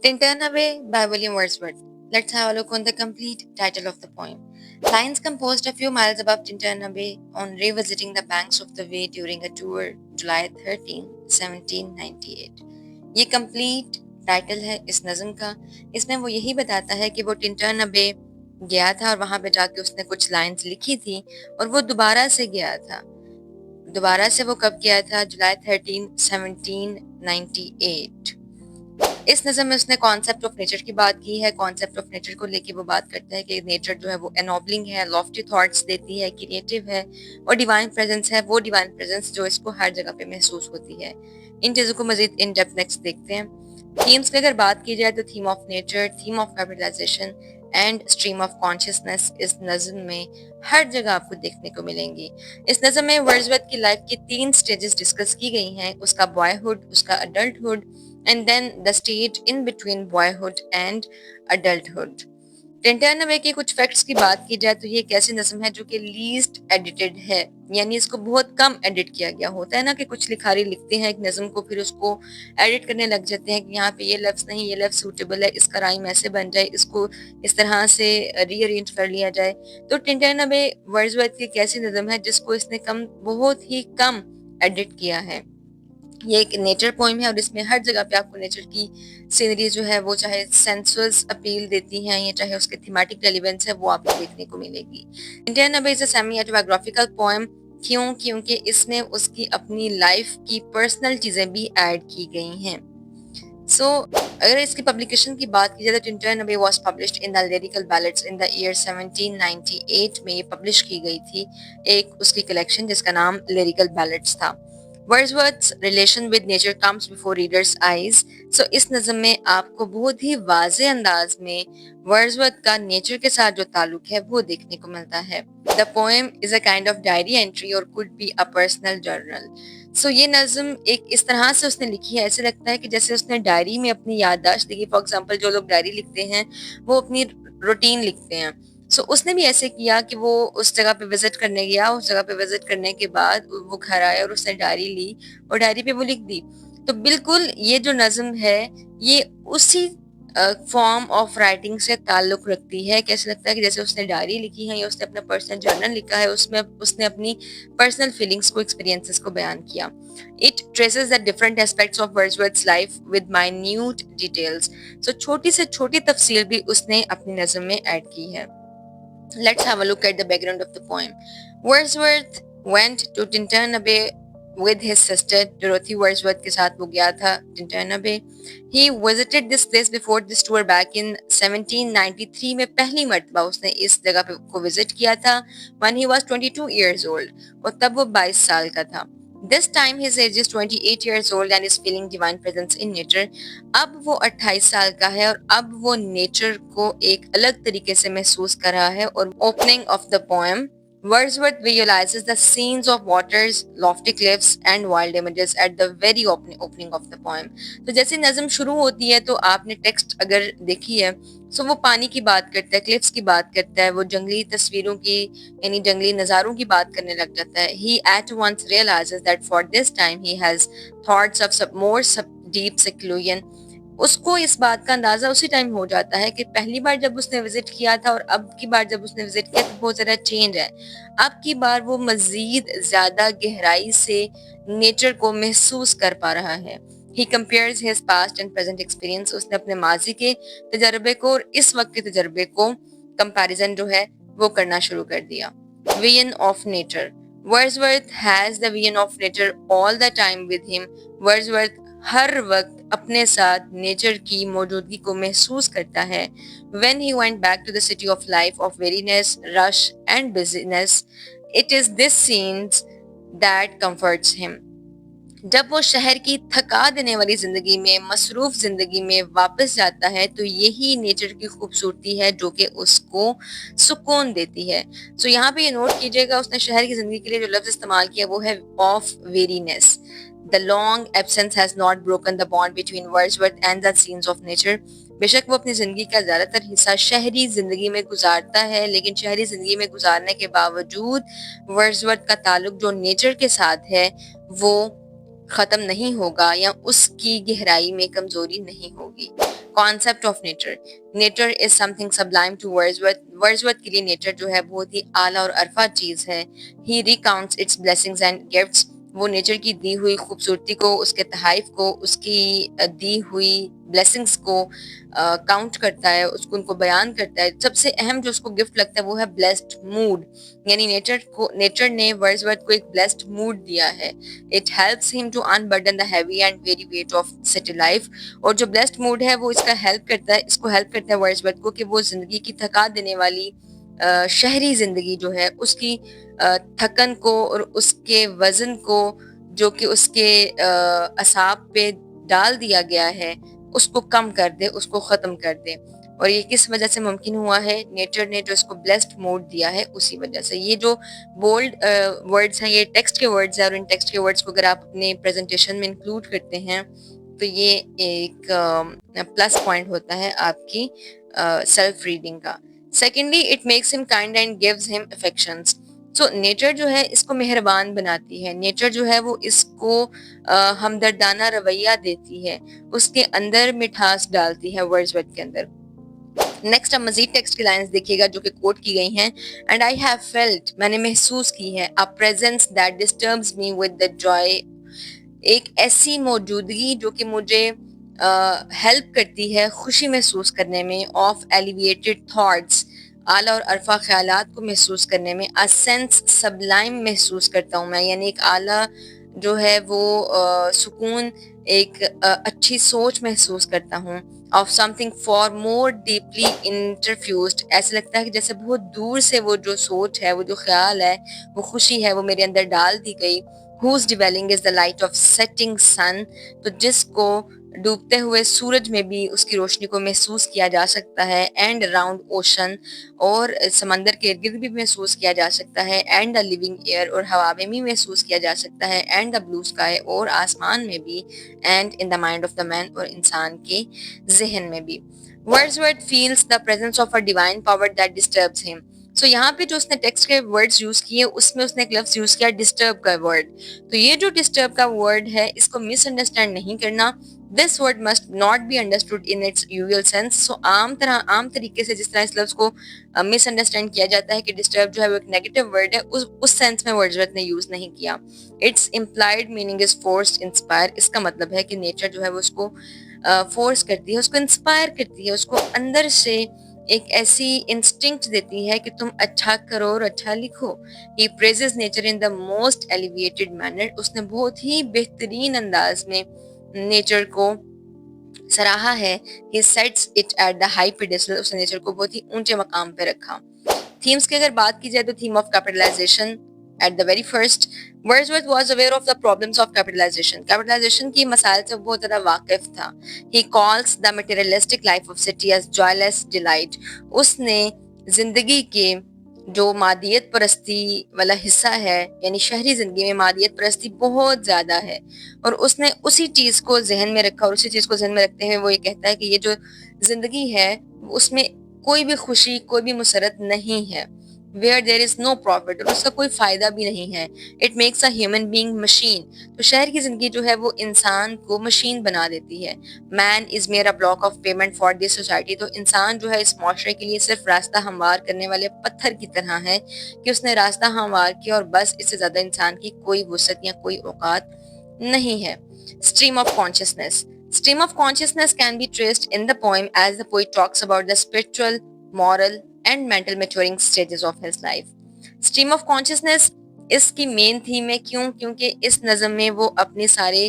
Tinternaway by William Wordsworth. Let's have a look on the complete title of the poem. Lines composed a few miles above Tinternaway on revisiting the banks of the Way during a tour July 13, 1798. ये complete title है इस नज़म का। इसमें वो यही बताता है कि वो टिंटरनबे गया था और वहां पे जाके उसने कुछ लाइंस लिखी थी और वो दोबारा से गया था। दोबारा से वो कब गया था? जुलाई 13, 1798। इस नज़म में उसने कॉन्सेप्ट ऑफ नेचर की बात की है। कॉन्सेप्ट ऑफ नेचर को लेके वो बात करता है कि नेचर जो है वो एनोबलिंग है, लॉफ्टी थॉट्स देती है, क्रिएटिव है और डिवाइन प्रेजेंस है, वो डिवाइन प्रेजेंस जो इसको हर जगह पे महसूस होती है। इन चीज़ों को मजीद इन डेप्थ नेक्स्ट देखते हैं। थीम्स की अगर बात की जाए तो theme of nature, theme of capitalisation and stream of consciousness इस नज़म में हर जगह आपको देखने को मिलेंगी। इस नज़म में वर्ड्सवर्थ की लाइफ की 3 स्टेजेस डिस्कस की गई हैं, उसका बॉयहुड, उसका adulthood and then the stage in between boyhood and adulthood. टिंटरनवे के कुछ फैक्ट्स की बात की जाए तो ये एक ऐसी नज़म है जो कि लीस्ट एडिटेड है, यानी इसको बहुत कम एडिट किया गया। होता है ना कि कुछ लिखारी लिखते हैं एक नज़म को, फिर उसको एडिट करने लग जाते हैं कि यहाँ पे ये लफ्ज़ नहीं, ये लफ्ज़ सूटेबल है, इसका राइम ऐसे बन जाए, इसको इस तरह से रीअरेंज कर लिया जाए। तो टिंटरनवे वर्ड्सवर्थ की एक ऐसी नज़म है जिसको इसने बहुत ही कम एडिट किया है। ये एक नेचर पोइम है और इसमें हर जगह पे आपको नेचर की सीनरी जो है वो चाहे सेंसुअस अपील देती हैं या चाहे उसके थीमेटिक रेलिवेंस है वो आपको देखने को मिलेगी। इंडियन अबे is a semi autobiographical poem. क्यों? क्योंकि इसमें उसकी अपनी लाइफ की पर्सनल चीजें भी ऐड की गई हैं। अगर इसकी पब्लिकेशन की बात की जाए तो Tintern Abbey was published in the lyrical ballads in the year 1798 में ये पब्लिश की गई थी एक उसकी कलेक्शन जिसका नाम लिरिकल बैलेट्स था। Wordsworth's relation with nature comes before readers eyes. So इस नज़म में आपको बहुत ही वाज़े अंदाज में वर्ड्सवर्थ का नेचर के साथ जो ताल्लुक है वो देखने को मिलता है। The poem is a kind of diary entry और could be a personal journal. ये नज़म एक इस तरह से उसने लिखी है, ऐसे लगता है कि जैसे उसने डायरी में अपनी याददाश्त लिखी। फॉर एग्जाम्पल जो लोग डायरी लिखते हैं वो अपनी रूटीन लिखते हैं। उसने भी ऐसे किया कि वो उस जगह पे विजिट करने गया, उस जगह पे विजिट करने के बाद वो घर आया और उसने डायरी ली और डायरी पे वो लिख दी। तो बिल्कुल ये जो नज़म है ये उसी फॉर्म ऑफ राइटिंग से ताल्लुक रखती है। कैसे लगता है कि जैसे उसने डायरी लिखी है या उसने अपना पर्सनल जर्नल लिखा है, उसमें उसने अपनी पर्सनल फीलिंग्स को, एक्सपीरियंसेस को बयान किया। It traces the different aspects of Wordsworth's life with minute details. छोटी से छोटी तफसील भी उसने अपनी नज़म में ऐड की है। Let's have a look at the background of the poem. Wordsworth went to Tinternabay with his sister Dorothy Wordsworth के साथ वो गया था Tinternabay. He visited this place before this tour back in 1793 में पहली मर्तबा उसने इस जगह पे को विजिट किया था when he was 22 years old और तब वो 22 साल का था। This time his age is 28 years old and is feeling divine presence in nature. अब वो 28 साल का है और अब वो नेचर को एक अलग तरीके से महसूस कर रहा है। और opening of the poem Wordsworth visualizes the scenes of waters, lofty cliffs and wild images at the very opening of the poem. तो जैसे नज़म शुरू होती है तो आपने टेक्स्ट अगर देखी है वो पानी की बात करता है, क्लिफ्स की बात करता है, वो जंगली तस्वीरों की यानी जंगली नज़ारों की बात करने लग जाता है। He at once realizes that for this time he has thoughts of more deep seclusion. उसको इस बात का अंदाजा उसी टाइम हो जाता है कि पहली बार जब उसने विजिट किया था और अब की बार जब उसने विजिट किया तो बहुत ज़्यादा चेंज है। अब की बार वो मजीद ज़्यादा गहराई से नेचर को महसूस कर पा रहा है। He compares his past and present experience. उसने अपने माजी के तजर्बे को और इस वक्त के तजर्बे को कंपैरिजन जो है वो करना शुरू कर दिया। Vision of nature. Wordsworth has the vision of nature all the time with him. Wordsworth हर वक्त अपने साथ नेचर की मौजूदगी को महसूस करता है। When he went back to the city of life of weariness, rush and busyness, it is this scenes that comforts him. जब वो शहर की थका देने वाली जिंदगी में, मसरूफ जिंदगी में वापस जाता है तो यही नेचर की खूबसूरती है जो कि उसको सुकून देती है। यहाँ पे ये नोट कीजिएगा उसने शहर की जिंदगी के लिए जो लफ्ज इस्तेमाल किया वो है of weariness. The long absence has not broken the bond between Wordsworth and the scenes of nature. बेशक वो अपनी जिंदगी का ज्यादातर हिस्सा शहरी जिंदगी में गुजारता है, लेकिन शहरी जिंदगी में गुजारने के बावजूद वर्ड्सवर्थ का ताल्लुक जो नेचर के साथ है वो ختم نہیں ہوگا یا اس کی گہرائی میں کمزوری نہیں ہوگی. Concept of nature. Nature is something sublime to Wordsworth کے لیے نیچر جو ہے بہت ہی اعلیٰ اور عرفہ چیز ہے. ہی ریکاؤنٹس اٹس بلیسنگز اینڈ گفٹس. وہ نیچر کی دی ہوئی خوبصورتی کو، اس کے تحائف کو، اس کی دی ہوئی بلیسنگز کو کاؤنٹ کرتا ہے، اس کو ان کو بیان کرتا ہے. سب سے اہم جو اس کو گفٹ لگتا ہے وہ ہے بلیسڈ موڈ. یعنی نیچر نے ورڈزورتھ کو ایک بلیسڈ موڈ دیا ہے. It helps him to unburden the heavy and very weight of city life. اور جو بلیسڈ موڈ ہے وہ اس کو ہیلپ کرتا ہے ورڈزورتھ کو کہ وہ زندگی کی تھکا دینے والی شہری زندگی جو ہے اس کی تھکن کو اور اس کے وزن کو جو کہ اس کے اعصاب پہ ڈال دیا گیا ہے اس کو کم کر دے، اس کو ختم کر دے. اور یہ کس وجہ سے ممکن ہوا ہے؟ نیچر نے جو اس کو بلیسڈ موڈ دیا ہے اسی وجہ سے. یہ جو بولڈ ورڈز ہیں یہ ٹیکسٹ کے ورڈز ہیں، اور ان ٹیکسٹ کے ورڈز کو اگر آپ اپنے پریزنٹیشن میں انکلوڈ کرتے ہیں تو یہ ایک پلس پوائنٹ ہوتا ہے آپ کی سیلف ریڈنگ کا. Secondly it makes him kind and gives him affections. So nature جو ہے اس کو مہربان بناتی ہے. نیچر جو ہے وہ اس کو ہمدردانہ رویہ دیتی ہے، اس کے اندر مٹھاس ڈالتی ہے ورڈزورتھ کے اندر. نیکسٹ اب مزید ٹیکسٹ کی لائنز دیکھیے گا جو کہ کوٹ کی گئی ہیں. اینڈ آئی ہیو فیلٹ، میں نے محسوس کی ہے، a presence that disturbs me with the joy. ایک ایسی موجودگی جو کہ مجھے ہیلپ کرتی ہے خوشی محسوس کرنے میں. آف ایلیویٹڈ تھاٹس، اعلیٰ اور عرفہ خیالات کو محسوس کرنے میں. a sense sublime محسوس کرتا ہوں میں، یعنی ایک اعلیٰ جو ہے وہ سکون، ایک اچھی سوچ محسوس کرتا ہوں. Of something far more deeply interfused, ایسا لگتا ہے کہ جیسے بہت دور سے وہ جو سوچ ہے، وہ جو خیال ہے، وہ خوشی ہے، وہ میرے اندر ڈال دی گئی. whose dwelling is the light of setting sun، تو جس کو ڈوبتے ہوئے سورج میں بھی اس کی روشنی کو محسوس کیا جا سکتا ہے. اینڈ اراؤنڈ اوشن، اور سمندر کے ارد گرد بھی محسوس کیا جا سکتا ہے. اینڈ دا لیونگ ایئر، اور ہوا میں بھی محسوس کیا جا سکتا ہے. اینڈ دا بلو اسکائی، اور آسمان میں بھی. And in the mind of the man, اور انسان کے ذہن میں بھی. Wordsworth feels the presence of a divine power that disturbs him. سو یہاں پہ جو اس نے ٹیکسٹ کے ورڈز یوز کیے اس میں اس نے ایک لفظ یوز کیا ڈسٹرب کا ورڈ. تو یہ جو ڈسٹرب کا ورڈ ہے اس کو مس انڈرسٹینڈ نہیں کرنا. This word must not be understood in its usual sense. So عام طریقے سے جس طرح اس لفظ کو مس انڈرسٹینڈ کیا جاتا ہے کہ ڈسٹرب جو ہے وہ ایک نیگیٹو ورڈ ہے، اس سینس میں ورڈزورتھ نے یوز نہیں کیا. Its implied meaning is forced inspire. اس کا مطلب ہے کہ نیچر جو ہے وہ اس کو فورس کرتی ہے، اس کو انسپائر کرتی ہے، اس کو اندر سے ایک ایسی انسٹنکٹ دیتی ہے کہ تم اچھا کرو اور اچھا لکھو. He praises nature in the most elevated manner. اس نے بہت ہی بہترین انداز میں نیچر کو سراہا ہے. He sets it at the high pedestal. اس نے نیچر کو بہت ہی اونچے مقام پہ رکھا. تھیمز کی اگر بات کی جائے تو theme of capitalisation at the very first. Wordsworth was aware of the problems of capitalization. Capitalization کی مسائل سے بہت زیادہ واقف تھا. He calls the materialistic life of city as joyless delight. اس نے زندگی کے جو مادیت پرستی والا حصہ ہے، یعنی شہری زندگی میں مادیت پرستی بہت زیادہ ہے، اور اس نے اسی چیز کو ذہن میں رکھا، اور اسی چیز کو ذہن میں رکھتے ہوئے وہ یہ کہتا ہے کہ یہ جو زندگی ہے اس میں کوئی بھی خوشی، کوئی بھی مسرت نہیں ہے. where there is no profit، اور اس کا کوئی فائدہ بھی نہیں ہے. it makes a human being machine. تو شہر کی زندگی جو ہے وہ انسان کو مشین بنا دیتی ہے. man is mere a block of pavement for this society. تو انسان جو ہے اس معاشرے کے لیے صرف راستہ ہموار کرنے والے پتھر کی طرح ہے کہ اس نے راستہ ہموار کیا، اور بس اس سے زیادہ انسان کی کوئی وسعت یا کوئی اوقات نہیں ہے. stream of consciousness. Stream of consciousness can be traced in the poem as the poet talks about the spiritual, moral and mental maturing stages of his life. Stream of consciousness اس کی مین تھیم ہے. کیونکہ اس نظم میں وہ اپنے سارے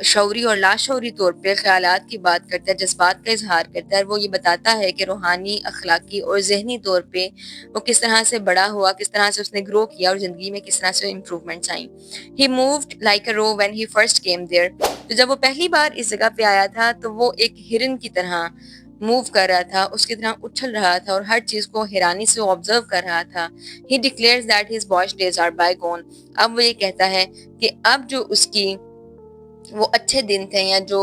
شعوری اور لاشعوری طور پہ خیالات کی بات کرتا ہے، جذبات کا اظہار کرتا ہے، اور وہ یہ بتاتا ہے کہ روحانی، اخلاقی اور ذہنی طور پہ وہ کس طرح سے بڑا ہوا، کس طرح سے اس نے گرو کیا، اور زندگی میں کس طرح سے امپروومنٹس آئیں. He moved like a roe when he first came there. تو جب وہ پہلی بار اس جگہ پہ آیا تھا تو وہ ایک ہرن کی طرح موو کر رہا تھا، اس کی طرح اچھل رہا تھا، اور ہر چیز کو حیرانی سے آبزرو کر رہا تھا. He declares that his boyish days are bygone. اب وہ یہ کہتا ہے کہ اب جو اس کی وہ اچھے دن تھے یا جو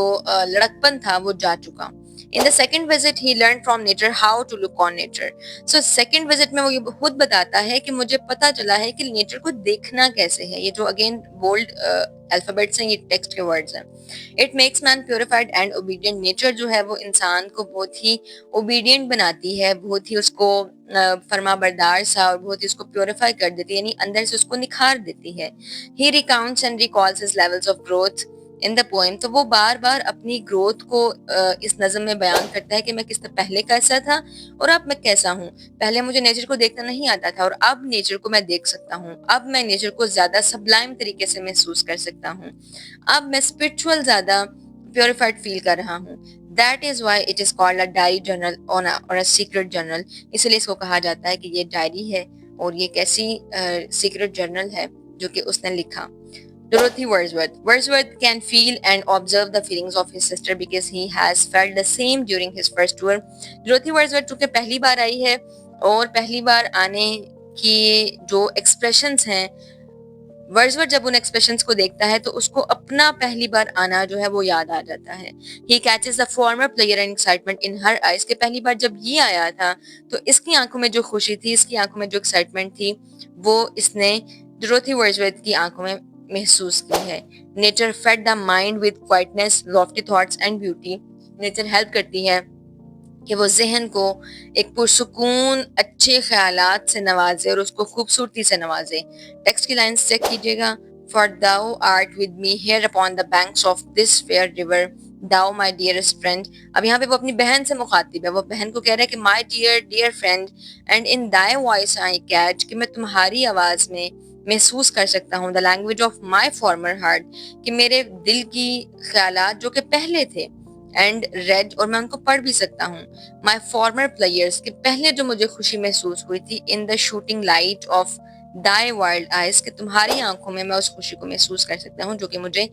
لڑکپن تھا وہ جا چکا. In the second visit, he learned from nature how to look on nature. So second visit में वो ये खुद बताता है कि मुझे पता चला है कि नेचर को देखना कैसे है. ये जो अगेन बोल्ड अल्फाबेट्स हैं, ये टेक्स्ट के वर्ड्स हैं. It makes man purified and obedient. Nature जो है वो इंसान को बहुत ही ओबीडियंट बनाती है, बहुत ही उसको फर्मा बरदार सा और बहुत ही उसको प्योरीफाई कर देती है, यानी अंदर से उसको निखार देती है. He recounts and recalls his levels of growth in the poem. तो वो बार बार अपनी ग्रोथ को इस नज्म में बयान करता है कि मैं किस तरह पहले कैसा था और अब मैं कैसा हूँ. पहले मुझे नेचर को देखना नहीं आता था और अब नेचर को मैं देख सकता हूँ. अब मैं नेचर को ज्यादा सबलाइम तरीके से महसूस कर सकता हूँ. अब मैं स्पिरिचुअल ज्यादा प्योरिफाइड फील कर रहा हूँ. That is why it is called a diary journal और अ सीक्रेट जर्नल. इसलिए इसको कहा जाता है कि ये डायरी है और ये कैसी सीक्रेट जर्नल है जो कि उसने लिखा. Dorothy Wordsworth. Wordsworth can feel and observe the feelings of his sister because he has felt the same during his first tour. Dorothy Wordsworth चूंकि पहली बार आई है और पहली बार आने की जो एक्सप्रेशंस हैं, वर्ड्सवर्थ जब उन एक्सप्रेशंस को देखता है तो उसको अपना पहली बार आना जो है वो याद आ जाता है. He catches the former player and excitement in her eyes. के पहली बार जब ये आया था तो इसकी आंखों में जो खुशी थी, इसकी आंखों में जो एक्साइटमेंट थी, वो इसने डोरोथी वर्ड्सवर्थ की आंखों में महसूस की है. Nature fed the mind with quietness, lofty thoughts and beauty. Nature help करती है कि वो जहन को एक पुरसुकून अच्छे ख्यालात से नवाजे और उसको खूबसूरती से नवाजे. टेक्स्ट की लाइंस चेक कीजिएगा. For thou art with me here upon the banks of this fair river, thou my dearest friend. अब यहाँ पे वो अपनी बहन से मुखातिब है. वो बहन को कह रहा है कि my dear dear friend and in thy voice I catch, कि मैं तुम्हारी आवाज में महसूस कर सकता हूँ the language of my former heart, कि मेरे दिल की ख्यालात जो कि पहले थे, एंड रेड और मैं उनको पढ़ भी सकता हूँ. माई फॉर्मर प्लेयर्स, के पहले जो मुझे खुशी महसूस हुई थी in the shooting light of thy wild eyes, कि तुम्हारी आंखों में मैं उस खुशी को महसूस कर सकता हूँ जो कि मुझे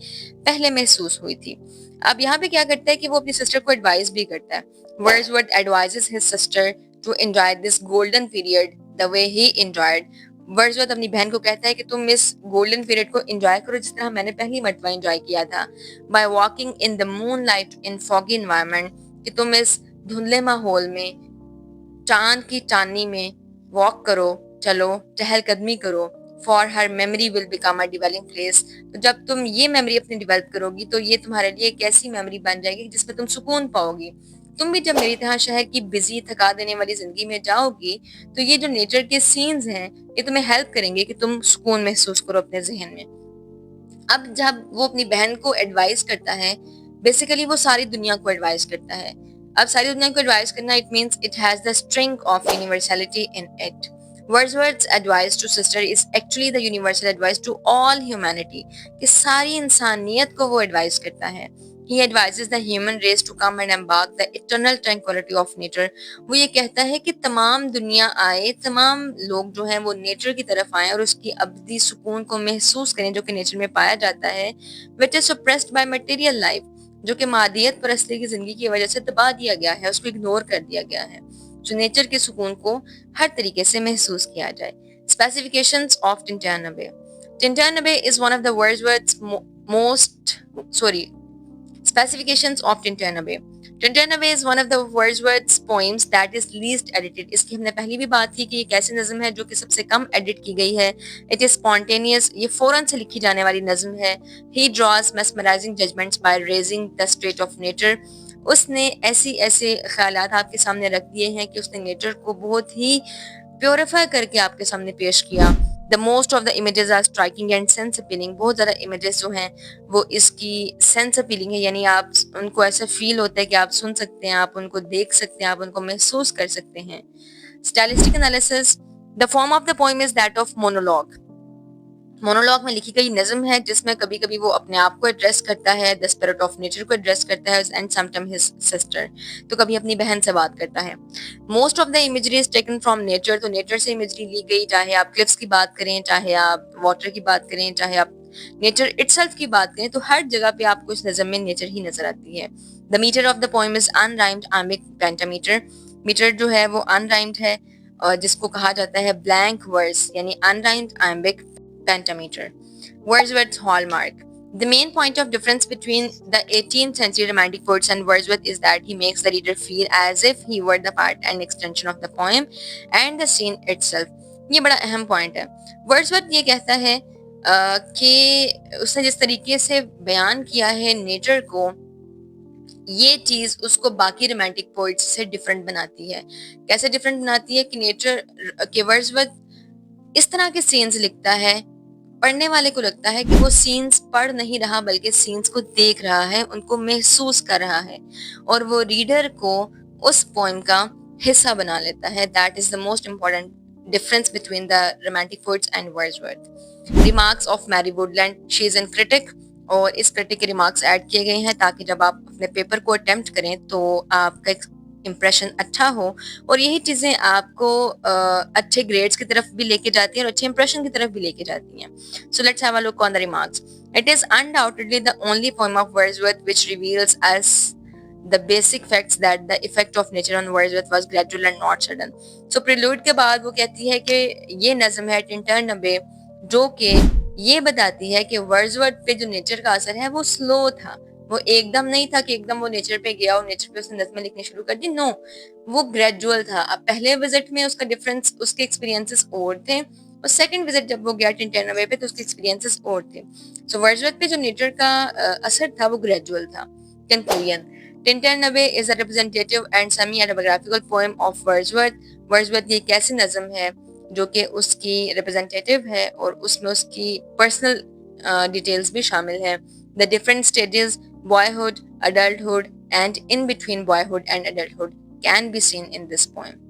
पहले महसूस हुई थी. अब यहाँ पे क्या करता है कि वो अपनी सिस्टर को एडवाइस भी करता है. Wordsworth advises his sister to enjoy this golden period the way he enjoyed. Wordsworth अपनी बहन को कहता है कि तुम इस गोल्डन पीरियड को एंजॉय करो जिस तरह मैंने पहली मर्तबा एंजॉय किया था. By walking in the moon light in foggy environment, कि तुम इस धुंधले माहौल में, चांद की चांदनी में वॉक करो, चलो, चहलकदमी करो. For her memory will become a dwelling place. तो जब तुम ये मेमोरी अपनी डिवेल्प करोगी तो ये तुम्हारे लिए एक ऐसी मेमोरी बन जाएगी जिसमें तुम सुकून पाओगी. तुम भी जब मेरी तरह शहर की बिजी थका देने वाली जिंदगी में जाओगी तो ये जो नेचर के सीन्स हैं ये तुम्हें हेल्प करेंगे कि तुम सुकून महसूस करो अपने जहन में. अब जब वो अपनी बहन को एडवाइस करता है, बेसिकली वो सारी दुनिया को एडवाइस करता है. अब सारी दुनिया को एडवाइस करना, it means it has the string of universality in it. Wordsworth's advice to sister is actually the universal advice to all humanity, कि सारी इंसानियत को वो एडवाइस करता है. He advises the human race to come and embark the eternal tranquility of nature. वो ये कहता है कि तमाम दुनिया आए, तमाम लोग जो हैं वो नेचर की तरफ आए और उसकी अब्दी सुकून को महसूस करें जो कि नेचर में पाया जाता है. Which is suppressed by material life, जो कि मादियत परस्ती की जिंदगी की वजह से दबा दिया गया है, उसको इग्नोर कर दिया गया है. जो नेचर के सुकून को हर तरीके से महसूस किया जाए. Specifications of Tintinnabay. Tintinnabay is one of the Wordsworth's Specifications of Tintinnabay. Tintinnabay is one of the Wordsworth's poems that is least edited. इसकी हमने पहले भी बात की कि ये कैसी नज़म है जो कि सबसे कम एडिट की गई है. It is spontaneous, ये फौरन से लिखी जाने वाली नज़म है. He draws mesmerizing judgments by raising the state of nature. उसने ऐसे ख्यालात आपके सामने रख दिए हैं कि उसने नेचर को बहुत ही प्योरीफाई करके आपके सामने पेश किया. The most of the images are striking and sense appealing. बहुत ज़्यादा इमेजेस जो हैं वो इसकी सेंस अपीलिंग है, यानी आप उनको ऐसा फील होता है कि आप सुन सकते हैं, आप उनको देख सकते हैं, आप उनको महसूस कर सकते हैं. Stylistic analysis. The form of the poem is that of monologue. Monologue में लिखी गई नज्म है जिसमें कभी कभी वो अपने आप को एड्रेस करता है, द स्पिरिट ऑफ नेचर को एड्रेस करता है, एंड समटाइम हिज सिस्टर, तो कभी अपनी बहन से बात करता है. Most of the imagery is taken from nature. तो नेचर से इमेजरी ली गई, चाहे आप क्लिफ्स की बात करें, चाहे आप वाटर की बात करें, चाहे आप नेचर इटसेल्फ की बात करें, तो हर जगह पे आपको इस नज्म में नेचर ही नजर आती है. The meter of the poem is unrhymed iambic pentameter. Meter जो है वो अनराइम्ड है और जिसको कहा जाता है ब्लैंक वर्स, यानी unrhymed iambic pentameter. Wordsworth's hallmark. The main point of difference between the 18th century romantic poets and Wordsworth is that he makes the reader feel as if he were the part and extension of the poem and the scene itself. ये बड़ा अहम point है. Wordsworth ये कहता है कि उसने जिस तरीके से बयान किया है नेचर को, ये चीज उसको बाकी रोमांटिक पोइट्स से डिफरेंट बनाती है. कैसे डिफरेंट बनाती है कि नेचर के वर्ड्सवर्थ इस तरह के सीन्स लिखता है, पढ़ने वाले को लगता है कि वो सीन्स पढ़ नहीं रहा बल्कि सीन्स को देख रहा है, उनको महसूस कर रहा है और वो रीडर को उस पोएम का हिस्सा बना लेता है. That is the most important difference between the romantic poets and Wordsworth. Remarks of Mary Woodland, she is an critic, और इस क्रिटिक के रिमार्क्स ऐड किए गए हैं ताकि जब आप अपने पेपर को अटेम्प्ट करें तो आपका इम्प्रेशन अच्छा हो और यही चीजें आपको अच्छे ग्रेड्स की तरफ भी लेके जाती हैं और अच्छे इंप्रेशन की तरफ भी लेके जाती हैं. So let's have a look on the remarks. It is undoubtedly the only poem of Wordsworth which reveals us the basic facts that the effect of nature on Wordsworth was gradual and not sudden. So prelude के बाद वो कहती है कि ये नज़म है Tkinter नबे जो कि ये बताती है कि वर्ड्सवर्थ पे जो नेचर का असर है वो स्लो था. वो एकदम नहीं था कि एकदम वो नेचर पे गया और नेचर पे उसने नज़में लिखनी शुरू कर दी. नो, वो ग्रेजुअल था. अब पहले विजिट में उसका डिफरेंस, उसके एक्सपीरियंसेस और थे और सेकंड विजिट जब वो गया टिंटर नबे पे तो उसके एक्सपीरियंसेस और थे. सो वर्ड्सवर्थ पे जो नेचर का असर था वो ग्रेजुअल था. Conclusion. टिंटरनबे is a representative and semi-autobiographical poem of Wordsworth. Wordsworth ये एक ऐसी नज़म है जो कि उसकी रिप्रेजेंटेटिव है और उसमें उसकी पर्सनल डिटेल्स भी शामिल हैं. The different stages, boyhood, adulthood, and in between boyhood and adulthood can be seen in this poem.